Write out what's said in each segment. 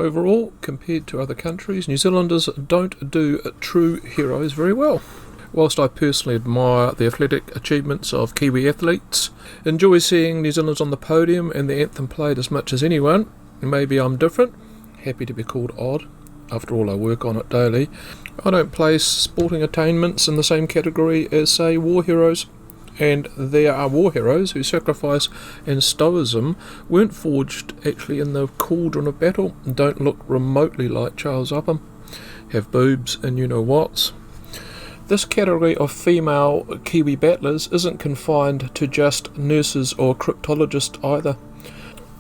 Overall, compared to other countries, New Zealanders don't do true heroes very well. Whilst I personally admire the athletic achievements of Kiwi athletes, enjoy seeing New Zealanders on the podium and the anthem played as much as anyone, maybe I'm different, happy to be called odd, after all I work on it daily, I don't place sporting attainments in the same category as, say, war heroes. And there are war heroes whose sacrifice and stoicism weren't forged actually in the cauldron of battle, don't look remotely like Charles Upham, have boobs and you-know-whats. This category of female Kiwi battlers isn't confined to just nurses or cryptologists either.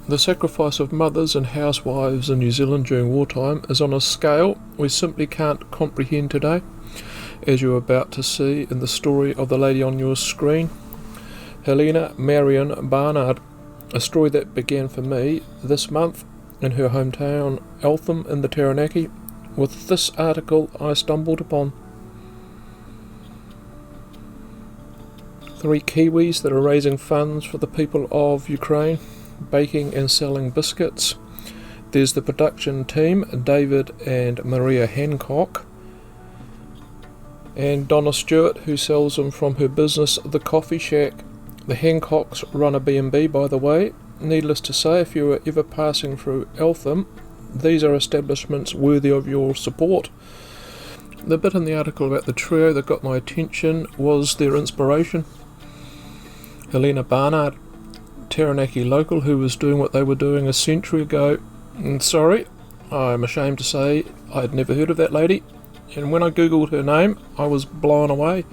The sacrifice of mothers and housewives in New Zealand during wartime is on a scale we simply can't comprehend today, as you're about to see in the story of the lady on your screen, Helena Marion Barnard, a story that began for me this month in her hometown Eltham in the Taranaki, with this article I stumbled upon. 3 Kiwis that are raising funds for the people of Ukraine, baking and selling biscuits. There's the production team, David and Maria Hancock, and Donna Stewart, who sells them from her business, The Coffee Shack. The Hancocks run a B&B, by the way. Needless to say, if you are ever passing through Eltham, these are establishments worthy of your support. The bit in the article about the trio that got my attention was their inspiration. Helena Barnard, Taranaki local, who was doing what they were doing a century ago. And sorry, I'm ashamed to say I had never heard of that lady, and when I googled her name I was blown away,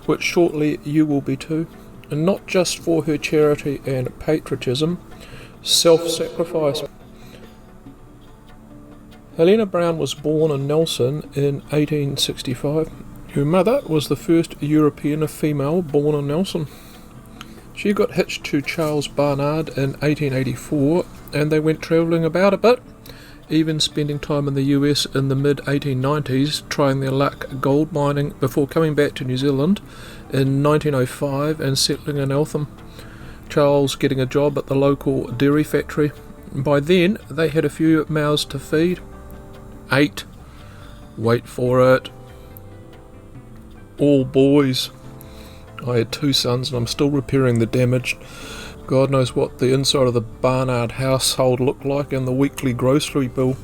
which shortly you will be too. And not just for her charity and patriotism, self-sacrifice. Helena Brown was born in Nelson in 1865. Her mother was the first European female born in Nelson. She got hitched to Charles Barnard in 1884 and they went travelling about a bit, even spending time in the US in the mid-1890s trying their luck gold mining before coming back to New Zealand in 1905 and settling in Eltham. Charles getting a job at the local dairy factory. By then they had a few mouths to feed. 8. Wait for it. All boys. I had 2 sons and I'm still repairing the damage. God knows what the inside of the Barnard household looked like and the weekly grocery bill.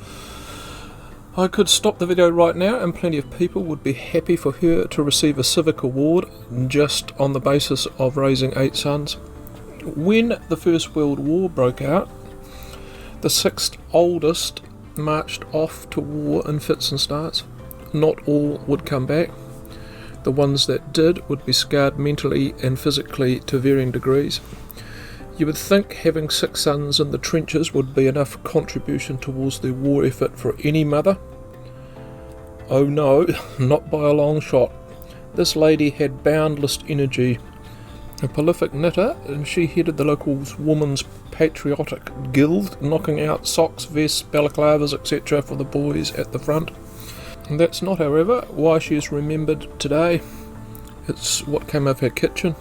I could stop the video right now and plenty of people would be happy for her to receive a civic award just on the basis of raising 8 sons. When the First World War broke out, the 6th oldest marched off to war in fits and starts. Not all would come back. The ones that did would be scarred mentally and physically to varying degrees. You would think having 6 sons in the trenches would be enough contribution towards the war effort for any mother. Oh no, not by a long shot. This lady had boundless energy. A prolific knitter, and she headed the local women's patriotic guild, knocking out socks, vests, balaclavas, etc. for the boys at the front. And that's not, however, why she is remembered today. It's what came of her kitchen.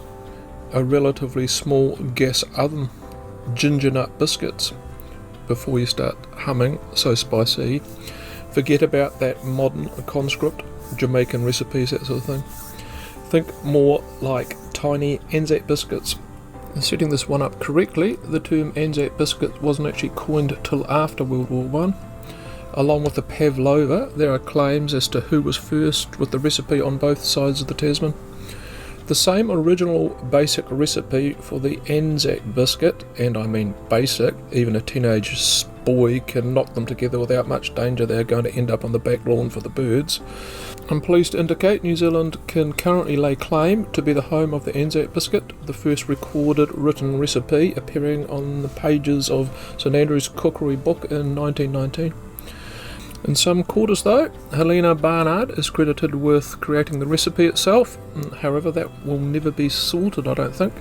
A relatively small gas oven, ginger nut biscuits. Before you start humming, so spicy, forget about that modern conscript, Jamaican recipes, that sort of thing. Think more like tiny Anzac biscuits. And setting this one up correctly, the term Anzac biscuit wasn't actually coined till after World War I. Along with the pavlova, there are claims as to who was first with the recipe on both sides of the Tasman. The same original basic recipe for the Anzac biscuit, and I mean basic, even a teenage boy can knock them together without much danger they're going to end up on the back lawn for the birds. I'm pleased to indicate New Zealand can currently lay claim to be the home of the Anzac biscuit, the first recorded written recipe appearing on the pages of St Andrew's Cookery Book in 1919. In some quarters though, Helena Barnard is credited with creating the recipe itself. However, that will never be sorted, I don't think.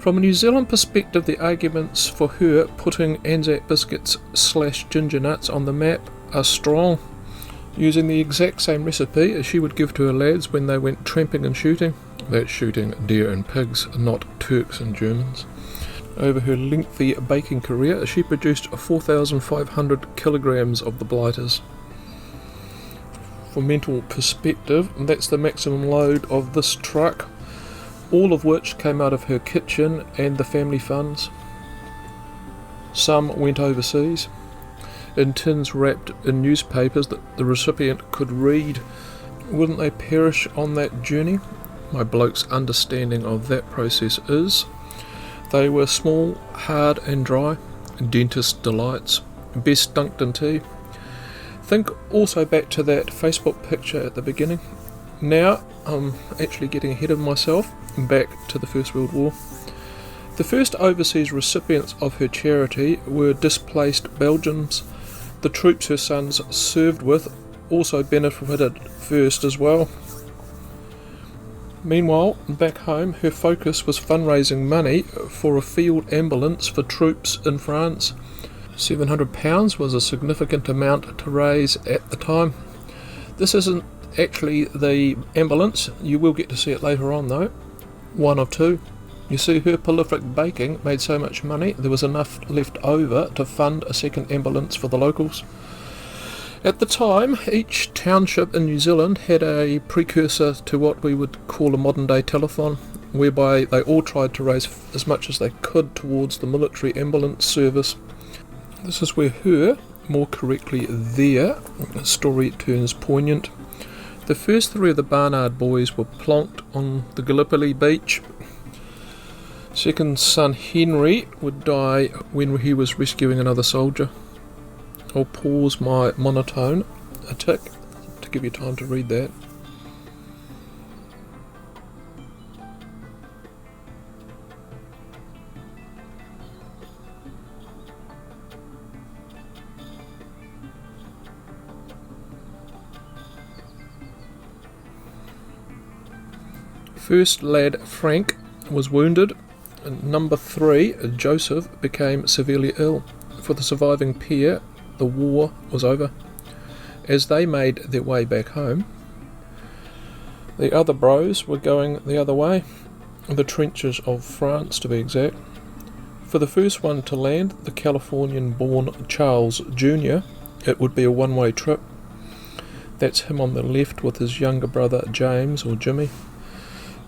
From a New Zealand perspective, the arguments for her putting Anzac biscuits / ginger nuts on the map are strong, using the exact same recipe as she would give to her lads when they went tramping and shooting. That's shooting deer and pigs, not Turks and Germans. Over her lengthy baking career, she produced 4,500 kilograms of the blighters. For mental perspective, that's the maximum load of this truck, all of which came out of her kitchen and the family funds. Some went overseas, in tins wrapped in newspapers that the recipient could read. Wouldn't they perish on that journey? My bloke's understanding of that process is, they were small, hard and dry, dentist delights, best dunked in tea. Think also back to that Facebook picture at the beginning. Now I'm actually getting ahead of myself, back to the First World War. The first overseas recipients of her charity were displaced Belgians. The troops her sons served with also benefited first as well. Meanwhile, back home, her focus was fundraising money for a field ambulance for troops in France. £700 was a significant amount to raise at the time. This isn't actually the ambulance, you will get to see it later on though. One of two. You see, her prolific baking made so much money there was enough left over to fund a second ambulance for the locals. At the time, each township in New Zealand had a precursor to what we would call a modern day telethon, whereby they all tried to raise as much as they could towards the military ambulance service. This is where her, more correctly their, story turns poignant. The first three of the Barnard boys were plonked on the Gallipoli beach. Second son Henry would die when he was rescuing another soldier. I'll pause my monotone a tick to give you time to read that. First lad Frank was wounded, and number 3 Joseph became severely ill. For the surviving pair, the war was over. As they made their way back home, the other bros were going the other way, the trenches of France to be exact. For the first one to land, the Californian-born Charles Jr., it would be a one-way trip. That's him on the left with his younger brother James, or Jimmy.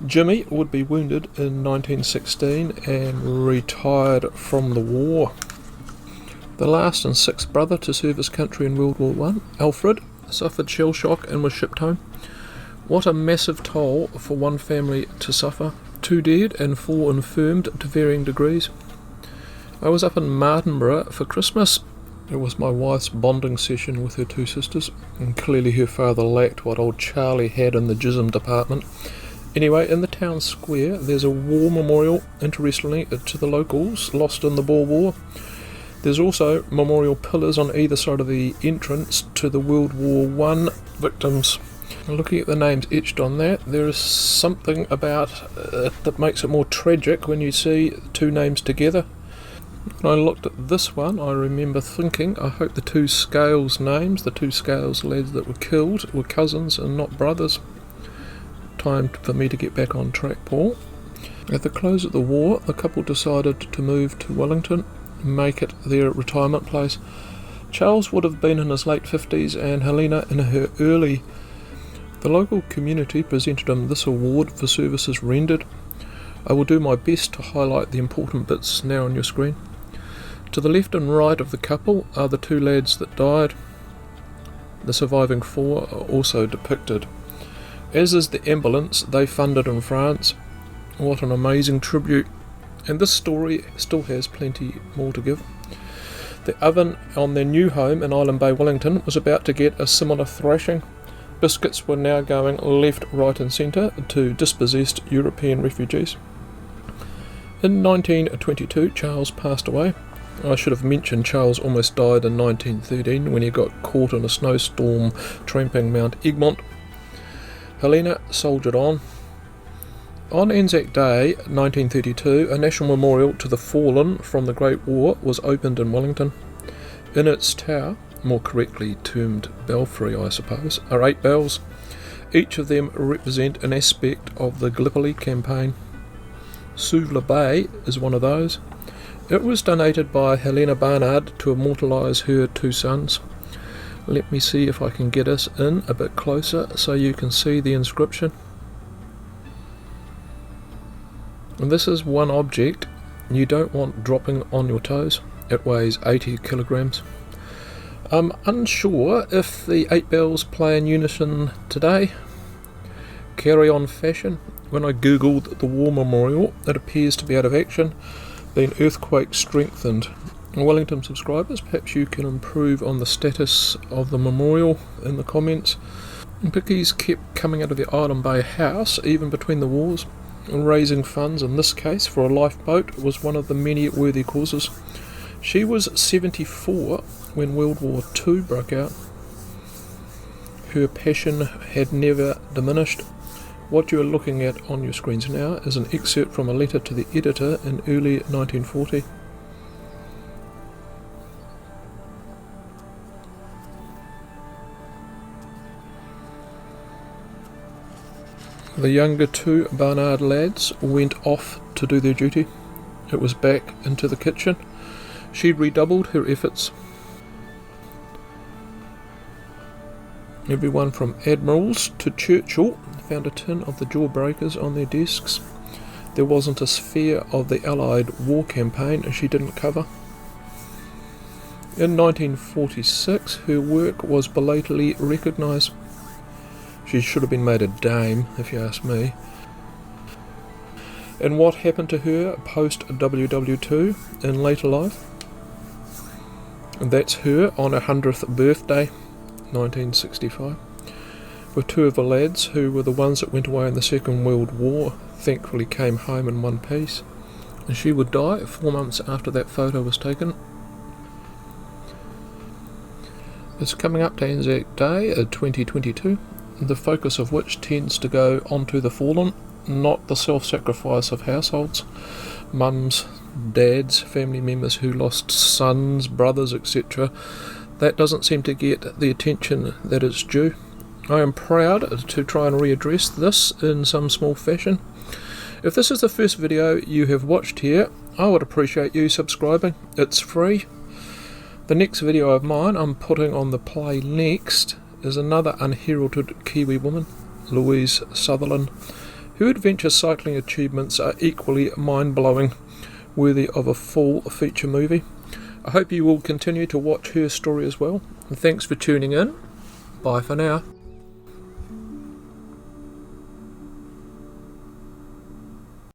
Jimmy would be wounded in 1916 and retired from the war. The last and sixth brother to serve his country in World War I, Alfred, suffered shell shock and was shipped home. What a massive toll for one family to suffer. 2 dead and 4 infirmed to varying degrees. I was up in Martinborough for Christmas. It was my wife's bonding session with her 2 sisters, and clearly her father lacked what old Charlie had in the jism department. Anyway, in the town square there's a war memorial, interestingly, to the locals lost in the Boer War. There's also memorial pillars on either side of the entrance to the World War I victims. Looking at the names etched on that, there is something about it that makes it more tragic when you see 2 names together. When I looked at this one, I remember thinking, I hope the 2 Scales names, the 2 Scales lads that were killed, were cousins and not brothers. Time for me to get back on track, Paul. At the close of the war, the couple decided to move to Wellington, make it their retirement place. Charles would have been in his late 50s and Helena in her early. The local community presented him this award for services rendered. I will do my best to highlight the important bits now on your screen. To the left and right of the couple are the 2 lads that died. The surviving 4 are also depicted. As is the ambulance they funded in France. What an amazing tribute. And this story still has plenty more to give. The oven on their new home in Island Bay, Wellington, was about to get a similar thrashing. Biscuits were now going left, right and centre to dispossessed European refugees. In 1922, Charles passed away. I should have mentioned Charles almost died in 1913 when he got caught in a snowstorm tramping Mount Egmont. Helena soldiered on. On Anzac Day 1932, a national memorial to the fallen from the Great War was opened in Wellington. In its tower, more correctly termed belfry I suppose, are 8 bells. Each of them represent an aspect of the Gallipoli campaign. Suvla Bay is one of those. It was donated by Helena Barnard to immortalise her 2 sons. Let me see if I can get us in a bit closer so you can see the inscription. And this is one object you don't want dropping on your toes. It weighs 80 kilograms. I'm unsure if the 8 bells play in unison today. Carry on fashion. When I googled the war memorial, it appears to be out of action, being earthquake strengthened. Wellington subscribers, perhaps you can improve on the status of the memorial in the comments. Bikkies kept coming out of the Island Bay house even between the wars, and raising funds, in this case for a lifeboat, was one of the many worthy causes. She was 74 when World War II broke out. Her passion had never diminished. What you are looking at on your screens now is an excerpt from a letter to the editor in early 1940. The younger 2 Barnard lads went off to do their duty. It was back into the kitchen. She redoubled her efforts. Everyone from Admirals to Churchill found a tin of the Jawbreakers on their desks. There wasn't a sphere of the Allied war campaign she didn't cover. In 1946, her work was belatedly recognised. She should have been made a dame, if you ask me. And what happened to her post-WW2 in later life? And that's her on her 100th birthday, 1965. With 2 of the lads, who were the ones that went away in the Second World War, thankfully came home in one piece. And she would die 4 months after that photo was taken. It's coming up to Anzac Day 2022, the focus of which tends to go onto the fallen, not the self-sacrifice of households, mums, dads, family members who lost sons, brothers, etc. That doesn't seem to get the attention that it's due. I am proud to try and readdress this in some small fashion. If this is the first video you have watched here, I would appreciate you subscribing. It's free. The next video of mine I'm putting on the play next is another unheralded Kiwi woman, Louise Sutherland. Her adventure cycling achievements are equally mind-blowing, worthy of a full feature movie. I hope you will continue to watch her story as well. And thanks for tuning in. Bye for now.